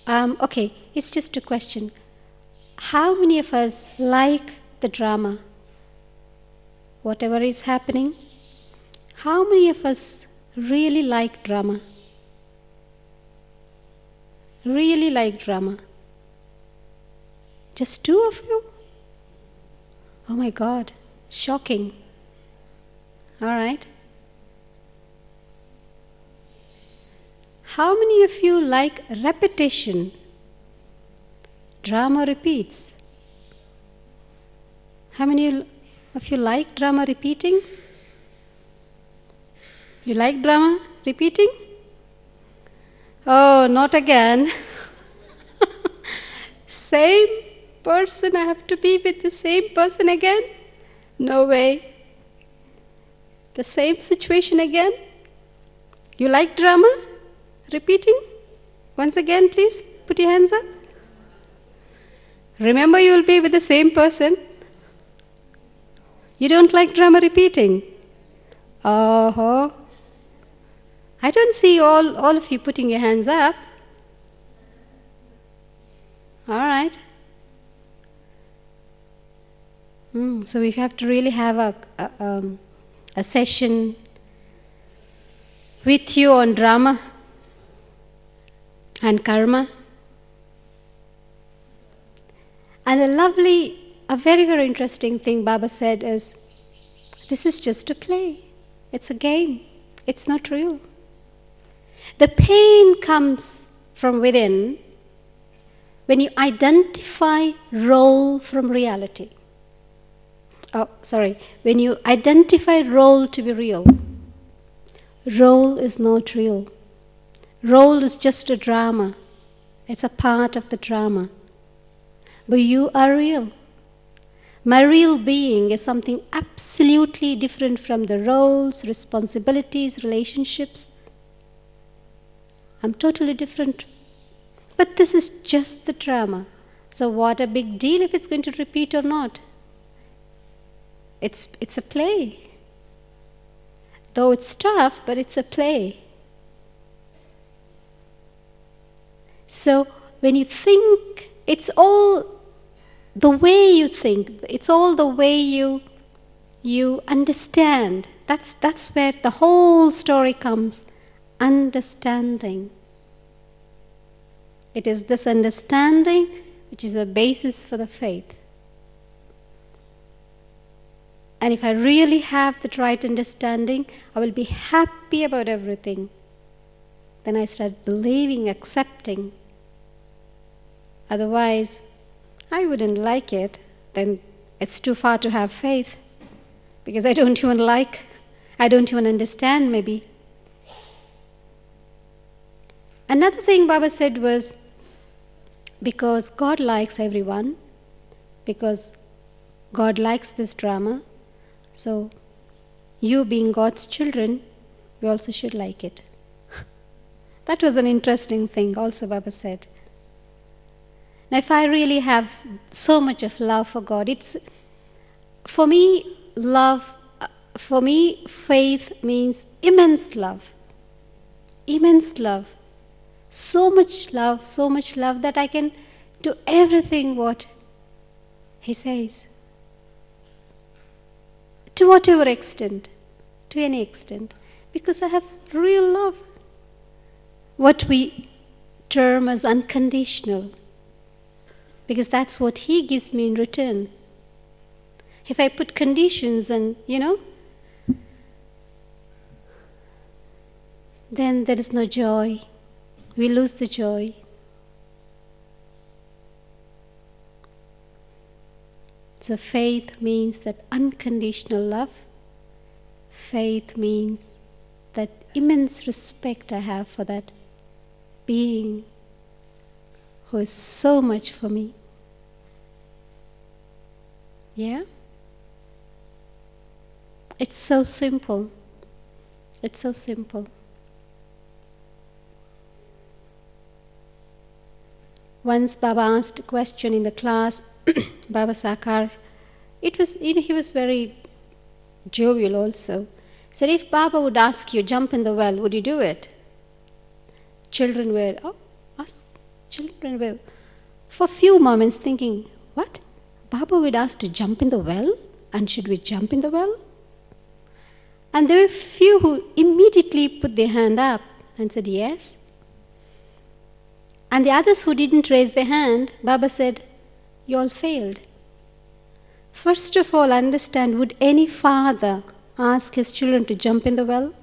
Okay, it's just a question. How many of us like the drama? Whatever is happening, how many of us really like drama? Really like drama? Just 2 of you? Oh my God, shocking. All right. How many of you like repetition? Drama repeats. How many of you like drama repeating? You like drama repeating? Oh, not again. Same person, I have to be with the same person again? No way. The same situation again? You like drama repeating? Once again, please put your hands up. Remember, you will be with the same person. You don't like drama repeating? Oh, I don't see all of you putting your hands up. All right. So we have to really have a session with you on drama and karma. And a very, very interesting thing Baba said is, this is just a play. It's a game. It's not real. The pain comes from within when you identify role from reality. When you identify role to be real. Role is not real. Role is just a drama. It's a part of the drama. But you are real. My real being is something absolutely different from the roles, responsibilities, relationships. I'm totally different. But this is just the drama. So what a big deal if it's going to repeat or not. It's a play. Though it's tough, but it's a play. So when you think, it's all the way you think, it's all the way you understand. That's where the whole story comes. Understanding. It is this understanding which is a basis for the faith. And if I really have the right understanding, I will be happy about everything. Then I start believing, accepting. Otherwise, I wouldn't like it. Then it's too far to have faith. Because I don't even understand maybe. Another thing Baba said was, because God likes everyone, because God likes this drama, so you being God's children, you also should like it. That was an interesting thing also Baba said. Now if I really have so much of love for God, for me, faith means immense love. Immense love. So much love that I can do everything what He says. To whatever extent, to any extent, because I have real love. What we term as unconditional, because that's what He gives me in return. If I put conditions and, then there is no joy. We lose the joy. So faith means that unconditional love. Faith means that immense respect I have for that being who is so much for me. Yeah? It's so simple. It's so simple. Once Baba asked a question in the class, Baba Sakar, he was very jovial also. Said, if Baba would ask you, jump in the well, would you do it? Children were for a few moments thinking, what? Baba would ask to jump in the well? And should we jump in the well? And there were few who immediately put their hand up and said, yes. And the others who didn't raise their hand, Baba said, you all failed. First of all, understand, would any father ask his children to jump in the well?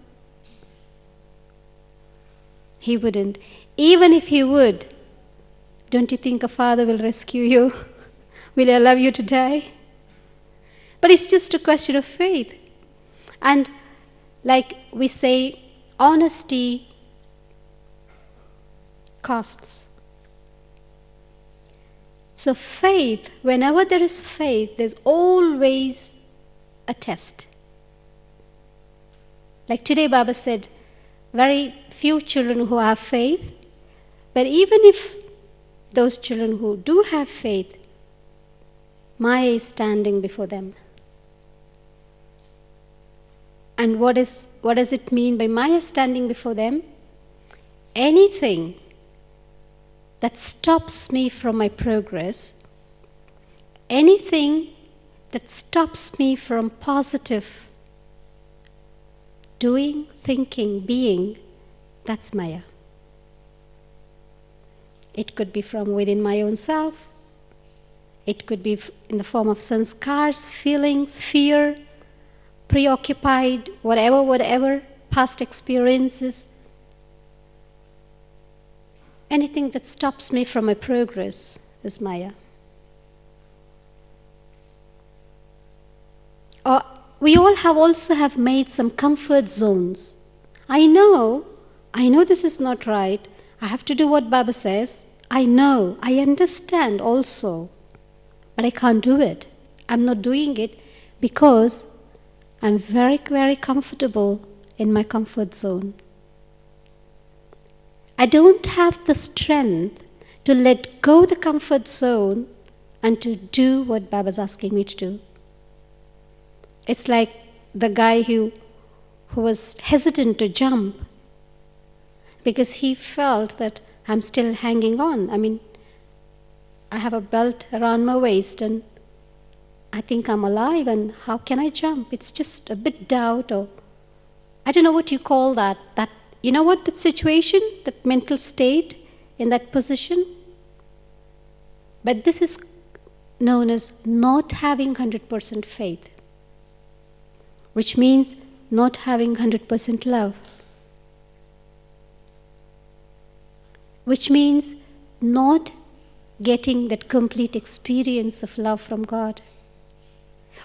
He wouldn't. Even if he would, don't you think a father will rescue you? Will he allow you to die? But it's just a question of faith. And like we say, honesty costs. So faith, whenever there is faith, there's always a test. Like today Baba said, very few children who have faith, but even if those children who do have faith, Maya is standing before them. And what does it mean by Maya standing before them? Anything that stops me from my progress, anything that stops me from positive doing, thinking, being, that's Maya. It could be from within my own self. It could be in the form of sanskars, feelings, fear, preoccupied, whatever, past experiences. Anything that stops me from my progress is Maya. Or we all also have made some comfort zones. I know this is not right. I have to do what Baba says. I know, I understand also. But I can't do it. I'm not doing it because I'm very, very comfortable in my comfort zone. I don't have the strength to let go the comfort zone and to do what Baba's asking me to do. It's like the guy who was hesitant to jump because he felt that I'm still hanging on. I mean, I have a belt around my waist and I think I'm alive, and how can I jump? It's just a bit doubt, or I don't know what you call that. You know what, that situation, that mental state in that position? But this is known as not having 100% faith, which means not having 100% love, which means not getting that complete experience of love from God,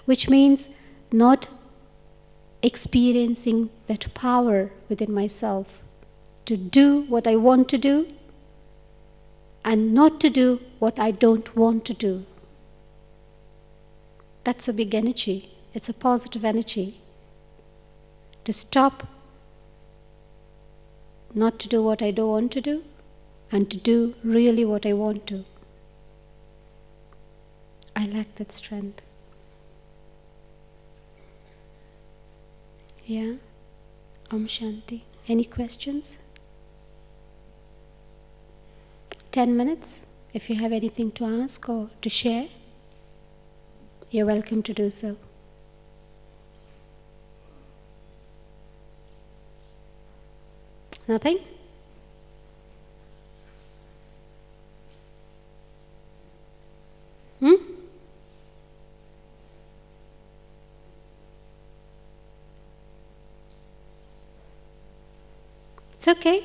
which means not experiencing that power within myself to do what I want to do and not to do what I don't want to do. That's a big energy. It's a positive energy. To stop not to do what I don't want to do and to do really what I want to. I lack that strength. Yeah? Om Shanti. Any questions? 10 minutes. If you have anything to ask or to share, you're welcome to do so. Nothing? It's okay.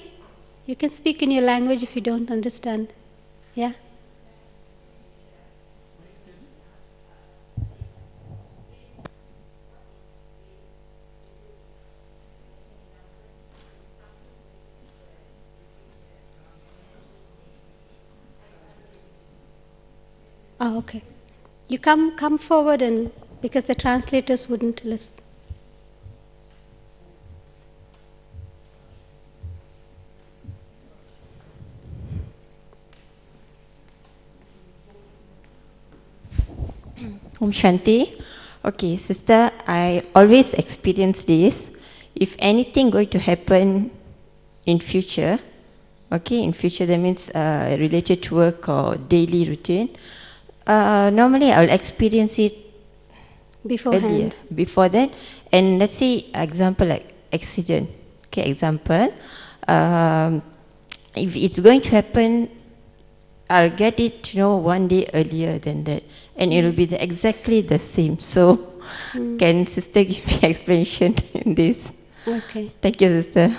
You can speak in your language if you don't understand. Yeah? Oh, okay. You come forward, and because the translators wouldn't listen. Om Shanti. Okay, sister, I always experience this. If anything going to happen in future, okay, in future that means related to work or daily routine, normally I will experience it earlier, Beforehand. before that. And let's say, example like accident. Okay, example, if it's going to happen, I'll get it to know one day earlier than that, and it will be exactly the same. So, can sister give me explanation in this? Okay. Thank you, sister.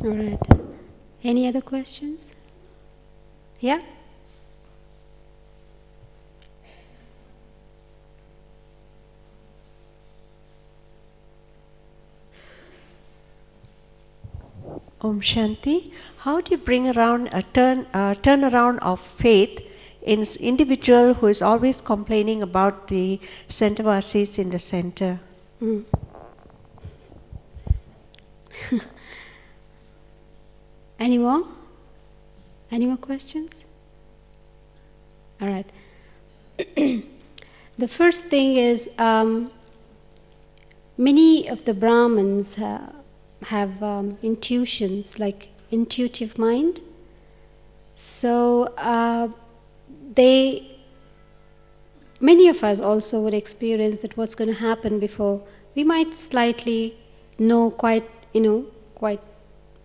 All right. Any other questions? Yeah? Om Shanti. How do you bring around a turnaround of faith in an individual who is always complaining about the centervasis in the center? Any more? Any more questions? All right. The first thing is, many of the Brahmins have intuitions, like intuitive mind. So many of us also would experience that what's going to happen before. We might slightly know quite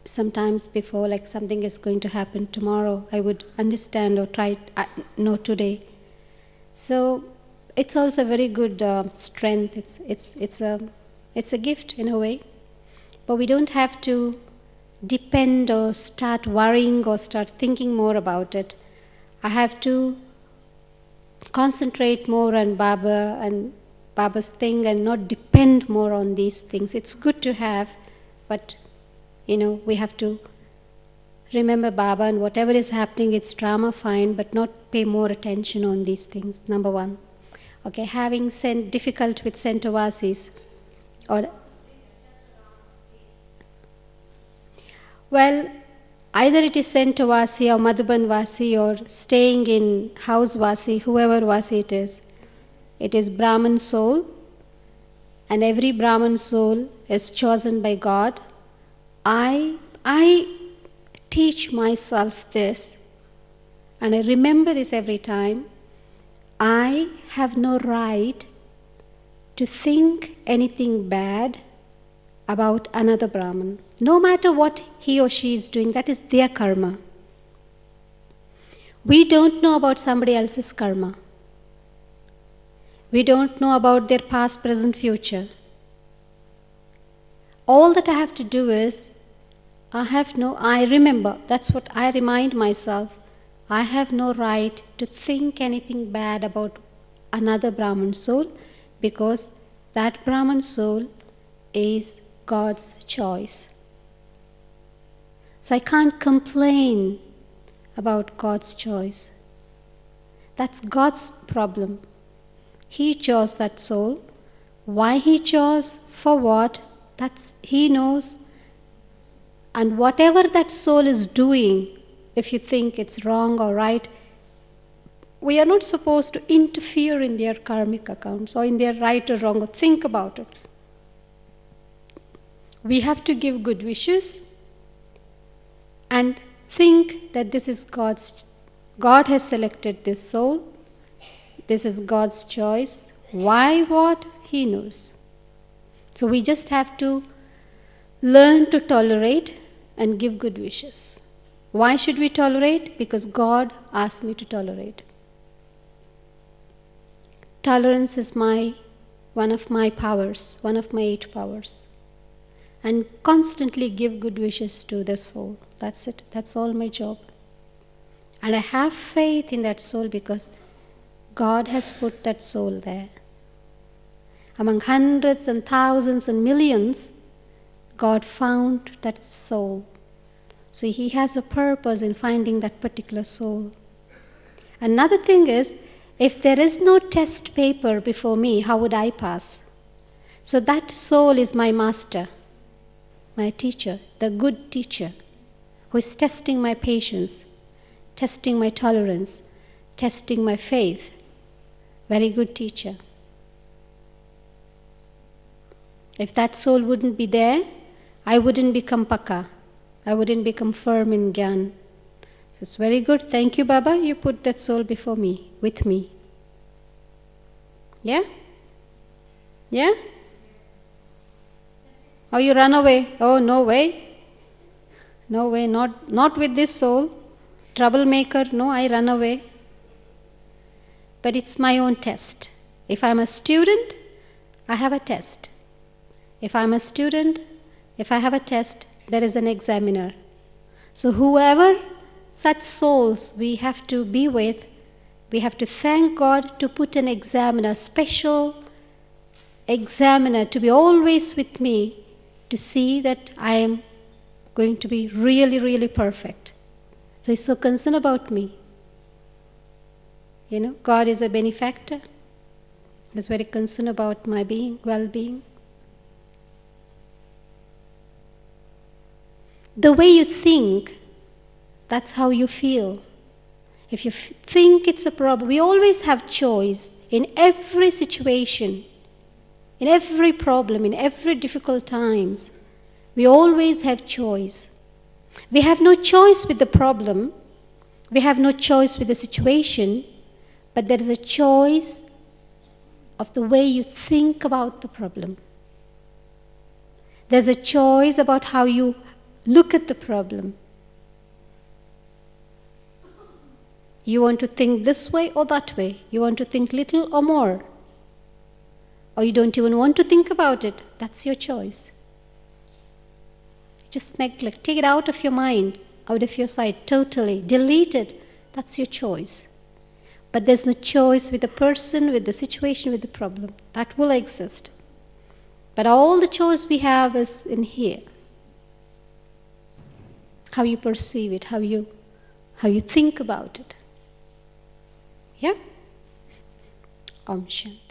sometimes before, like something is going to happen tomorrow. I would understand or try know today. So it's also a very good strength. It's a gift in a way. But we don't have to depend or start worrying or start thinking more about it. I have to concentrate more on Baba and Baba's thing and not depend more on these things. It's good to have, but we have to remember Baba, and whatever is happening, it's drama, fine, but not pay more attention on these things, number one. Okay, having difficult with centervasis, well, either it is centervasi or Madhuban Vasi or staying in house Vasi, whoever Vasi it is Brahman soul, and every Brahman soul is chosen by God. I teach myself this, and I remember this every time. I have no right to think anything bad about another Brahman. No matter what he or she is doing, that is their karma. We don't know about somebody else's karma. We don't know about their past, present, future. All that I have to do is, I remember, that's what I remind myself, I have no right to think anything bad about another Brahman soul, because that Brahman soul is God's choice. So I can't complain about God's choice. That's God's problem. He chose that soul. Why he chose, for what, that's he knows. And whatever that soul is doing, if you think it's wrong or right, we are not supposed to interfere in their karmic accounts or in their right or wrong or think about it. We have to give good wishes and think that this is God has selected this soul. This is God's choice. Why, what? He knows. So we just have to learn to tolerate and give good wishes. Why should we tolerate? Because God asked me to tolerate. Tolerance is one of my powers, one of my 8 powers. And constantly give good wishes to the soul. That's it. That's all my job. And I have faith in that soul because God has put that soul there. Among hundreds and thousands and millions, God found that soul. So he has a purpose in finding that particular soul. Another thing is, if there is no test paper before me, how would I pass? So that soul is my master, my teacher, the good teacher, who is testing my patience, testing my tolerance, testing my faith. Very good teacher. If that soul wouldn't be there, I wouldn't become paka. I wouldn't become firm in Gyan. So it's very good. Thank you, Baba. You put that soul before me, with me. Yeah? Yeah? Oh, you run away. Oh, no way. No way, not with this soul. Troublemaker, no, I run away. But it's my own test. If I'm a student, I have a test. If I'm a student, if I have a test, there is an examiner. So whoever such souls we have to be with, we have to thank God to put an examiner, special examiner, to be always with me, to see that I am going to be really, really perfect. So he's so concerned about me. You know, God is a benefactor. He's very concerned about my being, well-being. The way you think, that's how you feel. If you think it's a problem, we always have choice in every situation, in every problem, in every difficult times. We always have choice. We have no choice with the problem. We have no choice with the situation, but there is a choice of the way you think about the problem. There's a choice about how you look at the problem. You want to think this way or that way. You want to think little or more. Or you don't even want to think about it. That's your choice. Just neglect. Take it out of your mind, out of your sight, totally. Delete it. That's your choice. But there's no choice with the person, with the situation, with the problem. That will exist. But all the choice we have is in here. How you perceive it, how you think about it. Yeah? Om Shanti.